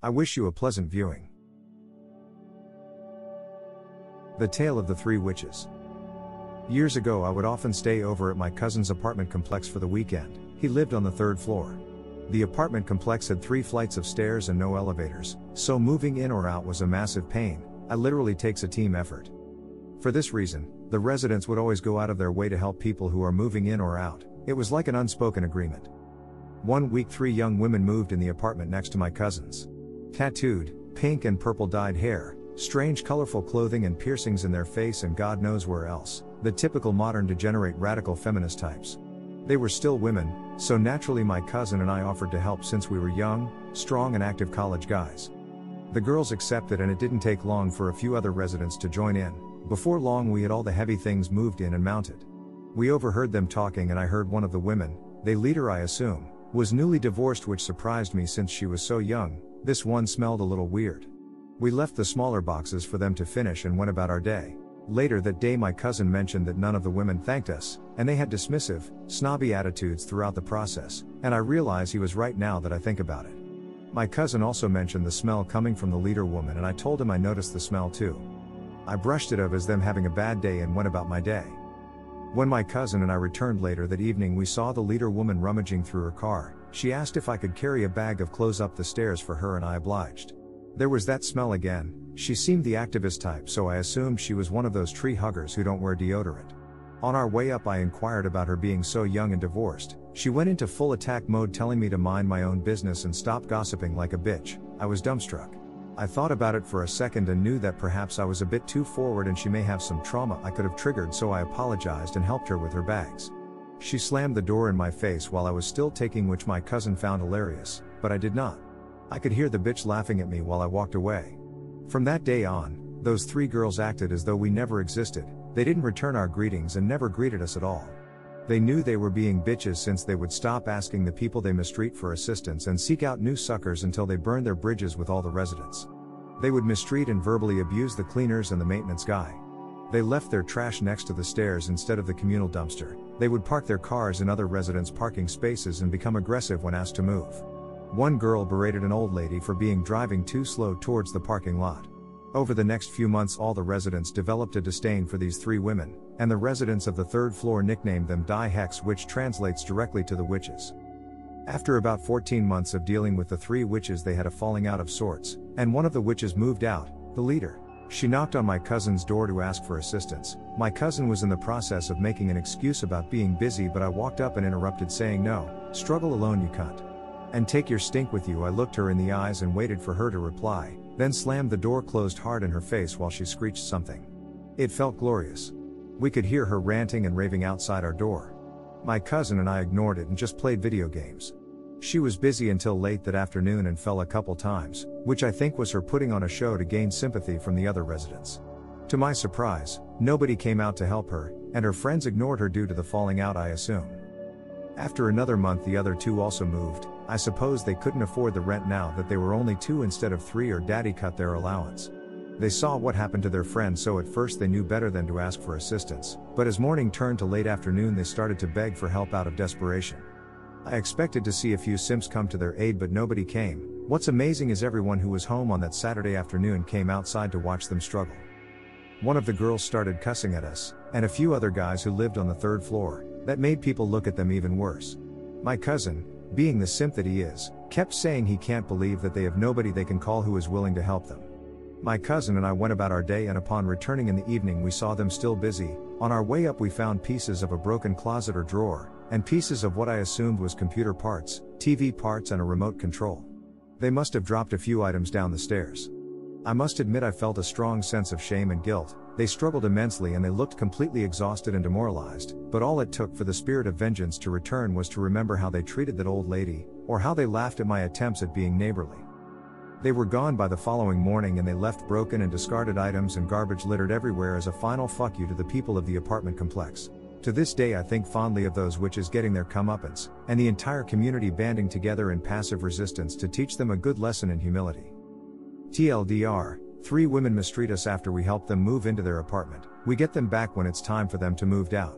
I wish you a pleasant viewing. The Tale of the Three Witches. Years ago I would often stay over at my cousin's apartment complex for the weekend. He lived on the third floor. The apartment complex had 3 flights of stairs and no elevators, so moving in or out was a massive pain. It literally takes a team effort. For this reason, the residents would always go out of their way to help people who are moving in or out. It was like an unspoken agreement. One week 3 young women moved in the apartment next to my cousin's. Tattooed, pink and purple dyed hair, strange colorful clothing and piercings in their face and God knows where else, the typical modern degenerate radical feminist types. They were still women, so naturally my cousin and I offered to help since we were young, strong and active college guys. The girls accepted and it didn't take long for a few other residents to join in. Before long we had all the heavy things moved in and mounted. We overheard them talking and I heard one of the women, they leader I assume, was newly divorced, which surprised me since she was so young. This one smelled a little weird. We left the smaller boxes for them to finish and went about our day. Later that day my cousin mentioned that none of the women thanked us, and they had dismissive, snobby attitudes throughout the process, and I realize he was right now that I think about it. My cousin also mentioned the smell coming from the leader woman and I told him I noticed the smell too. I brushed it off as them having a bad day and went about my day. When my cousin and I returned later that evening we saw the leader woman rummaging through her car. She asked if I could carry a bag of clothes up the stairs for her and I obliged. There was that smell again. She seemed the activist type, so I assumed she was one of those tree huggers who don't wear deodorant. On our way up I inquired about her being so young and divorced. She went into full attack mode telling me to mind my own business and stop gossiping like a bitch. I was dumbstruck. I thought about it for a second and knew that perhaps I was a bit too forward and she may have some trauma I could have triggered, so I apologized and helped her with her bags. She slammed the door in my face while I was still taking, which my cousin found hilarious, but I did not. I could hear the bitch laughing at me while I walked away. From that day on, those 3 girls acted as though we never existed. They didn't return our greetings and never greeted us at all. They knew they were being bitches since they would stop asking the people they mistreat for assistance and seek out new suckers until they burned their bridges with all the residents. They would mistreat and verbally abuse the cleaners and the maintenance guy. They left their trash next to the stairs instead of the communal dumpster. They would park their cars in other residents' parking spaces and become aggressive when asked to move. One girl berated an old lady for driving too slow towards the parking lot. Over the next few months all the residents developed a disdain for these 3 women, and the residents of the 3rd floor nicknamed them Die Hex, which translates directly to the witches. After about 14 months of dealing with the 3 witches they had a falling out of sorts, and one of the witches moved out, the leader. She knocked on my cousin's door to ask for assistance. My cousin was in the process of making an excuse about being busy, but I walked up and interrupted saying, "No, struggle alone you cunt. And take your stink with you." I looked her in the eyes and waited for her to reply, then slammed the door closed hard in her face while she screeched something. It felt glorious. We could hear her ranting and raving outside our door. My cousin and I ignored it and just played video games. She was busy until late that afternoon and fell a couple times, which I think was her putting on a show to gain sympathy from the other residents. To my surprise, nobody came out to help her, and her friends ignored her due to the falling out I assume. After another month the other 2 also moved. I suppose they couldn't afford the rent now that they were only 2 instead of 3, or daddy cut their allowance. They saw what happened to their friend, so at first they knew better than to ask for assistance, but as morning turned to late afternoon they started to beg for help out of desperation. I expected to see a few simps come to their aid, but nobody came. What's amazing is everyone who was home on that Saturday afternoon came outside to watch them struggle. One of the girls started cussing at us, and a few other guys who lived on the 3rd floor. That made people look at them even worse. My cousin, being the simp that he is, kept saying he can't believe that they have nobody they can call who is willing to help them. My cousin and I went about our day, and upon returning in the evening we saw them still busy. On our way up we found pieces of a broken closet or drawer, and pieces of what I assumed was computer parts, TV parts and a remote control. They must have dropped a few items down the stairs. I must admit I felt a strong sense of shame and guilt. They struggled immensely and they looked completely exhausted and demoralized, but all it took for the spirit of vengeance to return was to remember how they treated that old lady, or how they laughed at my attempts at being neighborly. They were gone by the following morning, and they left broken and discarded items and garbage littered everywhere as a final fuck you to the people of the apartment complex. To this day I think fondly of those witches getting their comeuppance, and the entire community banding together in passive resistance to teach them a good lesson in humility. TLDR, 3 women mistreat us after we help them move into their apartment. We get them back when it's time for them to move out.